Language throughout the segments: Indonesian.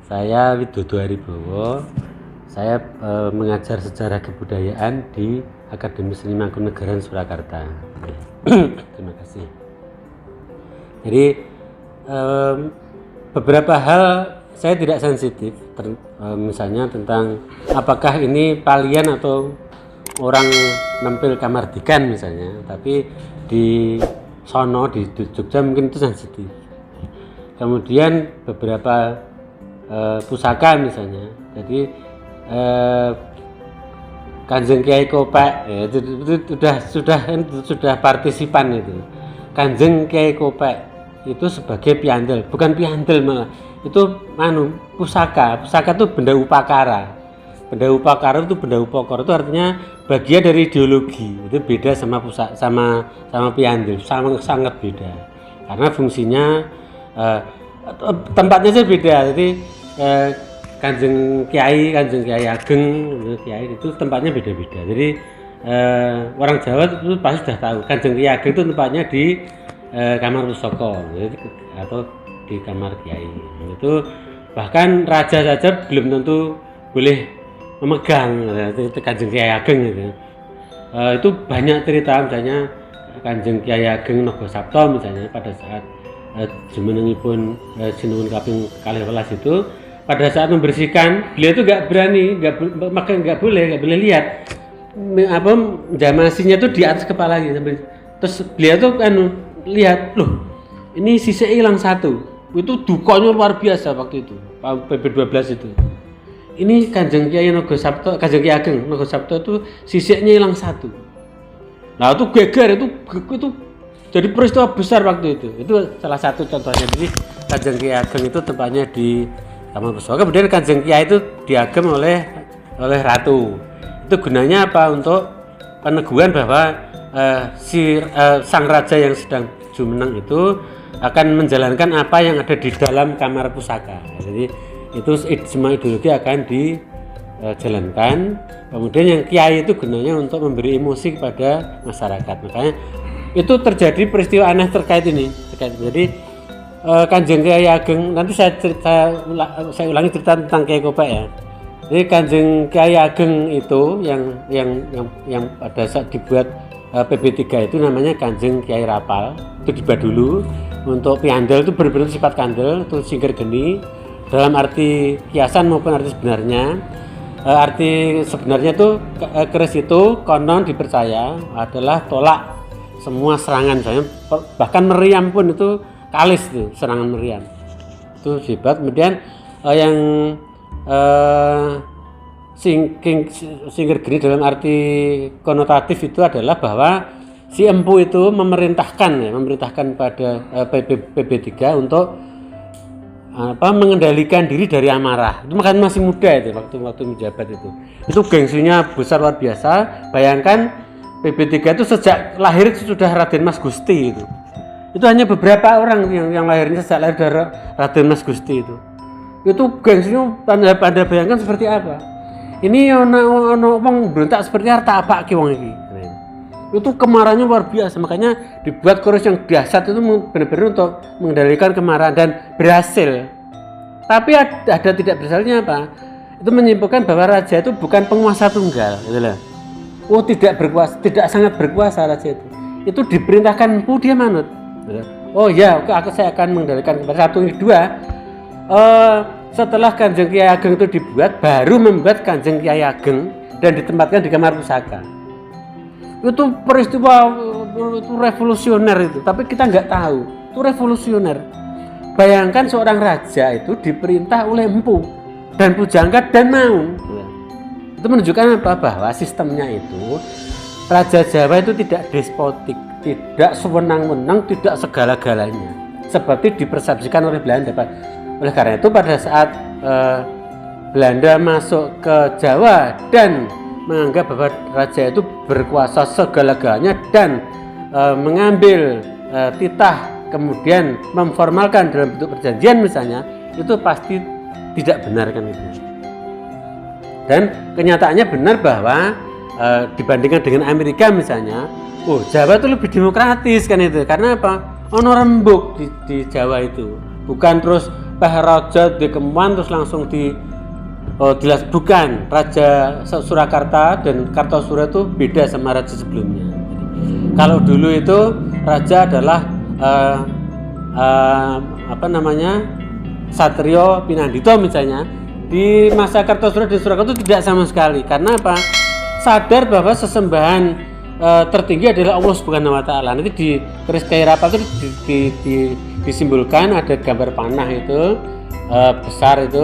Saya Widodo Haribowo. Saya mengajar sejarah kebudayaan di Akademi Seni Mangkunegaran Surakarta. Terima kasih. Jadi beberapa hal saya tidak sensitif, misalnya tentang apakah ini palian atau orang nempel kamardikan misalnya, tapi di sono di Jogja mungkin itu sensitif. Kemudian beberapa pusaka misalnya, jadi Kanjeng Kiai Kopek ya, itu sudah partisipan itu. Kanjeng Kiai Kopek itu sebagai piandel, bukan piandel malah itu pusaka itu benda upakara. Benda upakara itu benda upakara itu artinya bagian dari ideologi. Itu beda sama pusaka sama piandel, sangat beda. Karena fungsinya tempatnya saja beda. Jadi Kanjeng Kiai Ageng Kiai itu tempatnya beda-beda. Jadi orang Jawa itu pasti sudah tahu Kanjeng Kiai Ageng itu tempatnya di kamar pusaka atau di kamar kiai. Itu bahkan raja saja belum tentu boleh memegang itu Kanjeng Kiai Ageng gitu. Itu banyak cerita, misalnya Kanjeng Kiai Ageng Nogosapto misalnya pada saat jumenengipun Sinuwun kaping 12 itu, pada saat membersihkan beliau itu nggak boleh lihat jamasinya itu di atas kepala gitu. Terus beliau tuh lihat, loh ini sisik hilang satu. Itu dukanya luar biasa waktu itu PP12 itu. Ini Kanjeng Kiai Nogosapto, Kanjeng Kiai Ageng Nogosapto itu sisiknya hilang satu. Nah itu geger, itu jadi peristiwa besar waktu itu. Itu salah satu contohnya. Jadi Kanjeng Kiai Ageng itu tempatnya di Taman Pusaka. Kemudian Kanjeng Kiai itu diagem oleh ratu. Itu gunanya apa? Untuk peneguhan bahwa sang raja yang sedang jumeneng itu akan menjalankan apa yang ada di dalam kamar pusaka. Jadi itu semua ideologi akan dijalankan. Kemudian yang kiai itu gunanya untuk memberi emosi kepada masyarakat. Makanya itu terjadi peristiwa aneh terkait ini. Jadi Kanjeng Kiai Ageng, nanti saya ulangi cerita tentang Kiai Kopek ya. Jadi Kanjeng Kiai Ageng itu yang pada saat dibuat PB3 itu namanya Kanjeng Kiai Rapal. Itu dibuat dulu. Untuk piandel itu benar-benar sifat kandel, itu singkir geni dalam arti kiasan maupun arti sebenarnya. Arti sebenarnya itu keris itu konon dipercaya adalah tolak semua serangan, misalnya bahkan meriam pun itu kalis itu serangan meriam. Itu hebat. Kemudian yang singkir geni dalam arti konotatif itu adalah bahwa si empu itu memerintahkan pada PB3 untuk mengendalikan diri dari amarah. Itu makanya masih muda itu waktu menjabat itu. Itu gengsinya besar luar biasa. Bayangkan PB3 itu sejak lahir sudah Raden Mas Gusti itu. Itu hanya beberapa orang yang lahirnya sejak lahir dari Raden Mas Gusti itu. Itu gengsinya Anda bayangkan seperti apa? Ini ono wong berontak seperti harta apa ki wong iki. Itu kemarahannya luar biasa, makanya dibuat keris yang dahsyat itu benar-benar untuk mengendalikan kemarahan dan berhasil. Tapi ada tidak berhasilnya apa? Itu menyimpulkan bahwa raja itu bukan penguasa tunggal, gitu loh. Oh tidak sangat berkuasa raja itu. Itu diperintahkan empu dia manut. Oh ya, saya akan mengendalikan kemarahan. Satu, dua. Setelah Kanjeng Kiai Ageng itu dibuat, baru membuat Kanjeng Kiai Ageng dan ditempatkan di kamar pusaka. Itu peristiwa itu revolusioner itu, tapi kita nggak tahu itu revolusioner. Bayangkan seorang raja itu diperintah oleh empu dan pujangga dan mau. Itu menunjukkan apa? Bahwa sistemnya itu Raja Jawa itu tidak despotik, tidak sewenang-wenang, tidak segala-galanya seperti dipersepsikan oleh Belanda. Oleh karena itu pada saat Belanda masuk ke Jawa dan menganggap bahwa raja itu berkuasa segala-galanya dan mengambil titah kemudian memformalkan dalam bentuk perjanjian misalnya, itu pasti tidak benar kan itu. Dan kenyataannya benar bahwa dibandingkan dengan Amerika misalnya, Jawa itu lebih demokratis kan itu. Karena apa? Ono rembuk di Jawa itu, bukan terus raja di Kemuan terus langsung bukan, Raja Surakarta dan Kartosura itu beda sama raja sebelumnya. Kalau dulu itu raja adalah Satrio Pinandito misalnya. Di masa Kartosura dan Surakarta itu tidak sama sekali. Karena apa? Sadar bahwa sesembahan tertinggi adalah Allah Subhanahu wa taala. Nanti di keris Kairapa itu disimbolkan ada gambar panah itu besar itu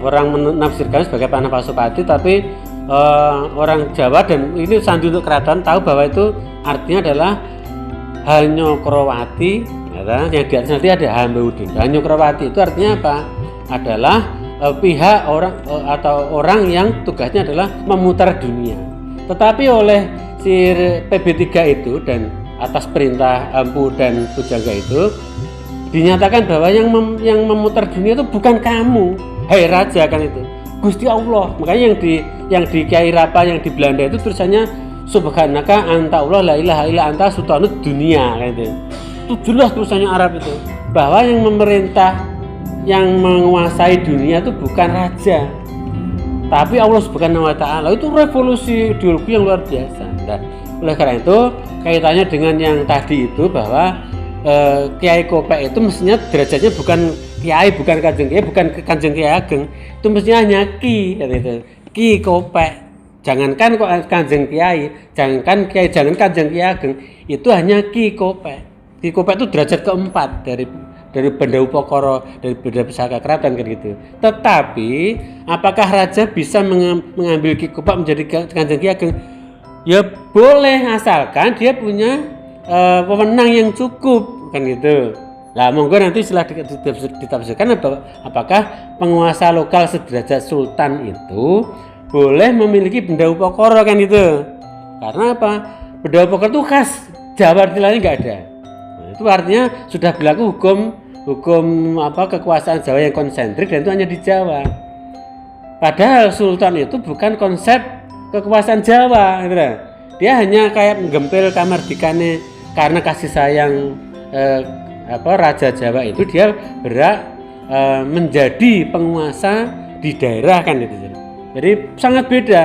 orang menafsirkan sebagai panah Pasupati, tapi orang Jawa dan ini sandi untuk keraton tahu bahwa itu artinya adalah Hanyokrawati, ya, yang di atas nanti ada Hambaudin. Hanyokrawati itu artinya apa? Adalah pihak orang atau orang yang tugasnya adalah memutar dunia. Tetapi oleh si PB3 itu dan atas perintah Empu dan Pujangga itu dinyatakan bahwa yang memutar dunia itu bukan kamu, hai raja, kan itu Gusti Allah. Makanya yang di Kairapa yang di Belanda itu tulisannya Subhanaka anta Allah la ilaha illa anta sultanud dunia, kan itu jelas tulisannya Arab itu, bahwa yang memerintah, yang menguasai dunia itu bukan raja tapi Allah Subhanahu wa taala. Itu revolusi ideologi yang luar biasa. Nah, oleh karena itu kaitannya dengan yang tadi itu bahwa Kiai Kopek itu mestinya derajatnya bukan Kiai, bukan Kanjeng Kiai Ageng, itu mestinya hanya Ki, gitu. Ki Kopek. Jangankan kok Kanjeng Kiai, jangan Kanjeng Kiai Ageng, itu hanya Ki Kopek. Ki Kopek itu derajat keempat dari Benda Upakara, dari Benda Pusaka Keraton, kan gitu. Tetapi apakah raja bisa mengambil Ki Kopek menjadi Kanjeng Kiai Ageng? Ya boleh, asalkan dia punya pemenang yang cukup, kan gitu. Nah, monggo nanti setelah ditafsirkan apakah penguasa lokal sederajat sultan itu boleh memiliki benda upakara, kan gitu. Karena apa? Benda upakara itu khas Jawa, lainnya nggak ada. Nah, itu artinya sudah berlaku hukum kekuasaan Jawa yang konsentrik, dan itu hanya di Jawa. Padahal sultan itu bukan konsep kekuasaan Jawa, gitu. Dia hanya kayak menggempil kamardikane karena kasih sayang Raja Jawa itu, dia berhak menjadi penguasa di daerah, kan itu. Jadi sangat beda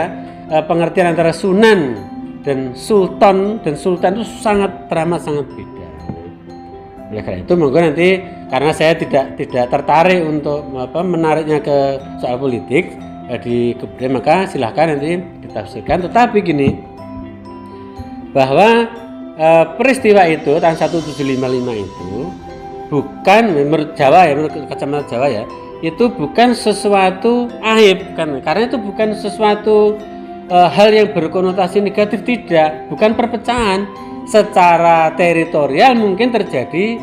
pengertian antara Sunan dan Sultan itu sangat teramat sangat beda. Oleh karena itu monggo nanti, karena saya tidak tertarik untuk menariknya ke soal politik di kebudayaan, maka silahkan nanti ditafsirkan. Tetapi gini, bahwa peristiwa itu tahun 1755 itu bukan, menurut Jawa ya, menurut kacamata Jawa ya, itu bukan sesuatu aib, kan? Karena itu bukan sesuatu hal yang berkonotasi negatif, tidak, bukan perpecahan. Secara teritorial mungkin terjadi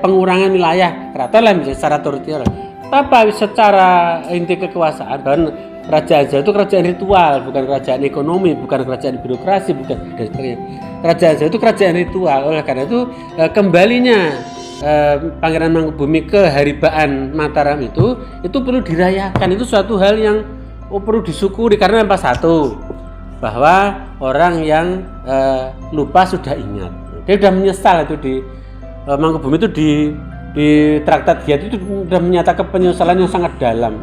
pengurangan wilayah keraton lah, misalnya secara teritorial. Tapi secara inti kekuasaan, bahwa kerajaan Jawa itu kerajaan ritual, bukan kerajaan ekonomi, bukan kerajaan birokrasi, bukan, dan sebagainya. Kerajaan Jawa itu kerajaan ritual. Oleh karena itu kembalinya Pangeran Mangkubumi ke Haribaan Mataram itu perlu dirayakan. Itu suatu hal yang perlu disyukuri, karena apa? Satu, bahwa orang yang lupa sudah ingat. Dia sudah menyesal itu di Mangkubumi itu di Traktat Giat itu sudah menyatakan penyesalan yang sangat dalam.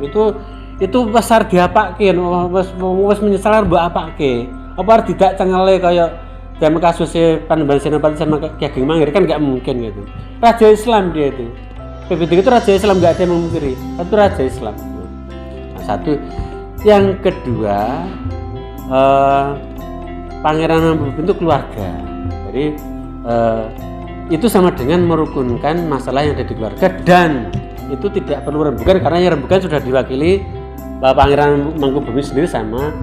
Itu besar diapake, wis menyesal mbok apake. Apa harus tidak cengele kayak zaman kasusnya Panembahan Senopati sama Ki Ageng Mangir, kan nggak mungkin gitu. Raja Islam dia itu. PB3 itu raja Islam, nggak ada yang memungkiri. Itu raja Islam. Nah, satu. Yang kedua, Pangeran Mangkubumi itu keluarga. Jadi itu sama dengan merukunkan masalah yang ada di keluarga, dan itu tidak perlu rembukan, karena yang rembukan sudah diwakili Pangeran Mangkubumi sendiri sama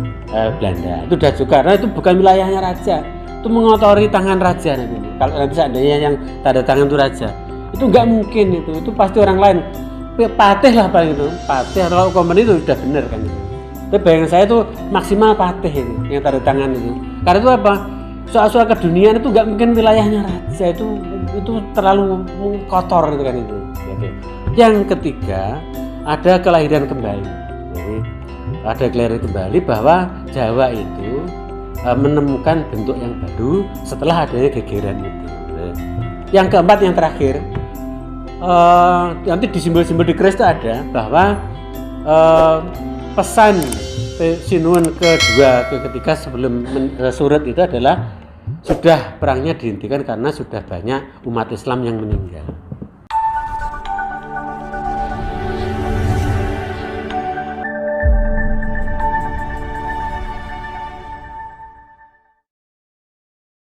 Belanda. Itu sudah juga, karena itu bukan wilayahnya raja, itu mengotori tangan raja nanti. Kalau nanti seandainya yang tanda tangan itu raja, itu nggak mungkin, itu pasti orang lain, patih lah paling itu, patih atau komen itu sudah benar, kan itu. Tapi bayangan saya itu maksimal patih itu yang tanda tangan itu. Karena itu apa? Soal-soal keduniaan itu nggak mungkin wilayahnya raja, itu terlalu kotor itu, kan itu. Gitu. Yang ketiga, ada kelahiran kembali. Jadi ada kelahiran kembali bahwa Jawa itu menemukan bentuk yang baru setelah adanya gegeran itu. Yang keempat, yang terakhir, nanti di simbol-simbol di keris itu ada bahwa pesan Sinuhun kedua ketiga sebelum surut itu adalah sudah perangnya dihentikan karena sudah banyak umat Islam yang meninggal.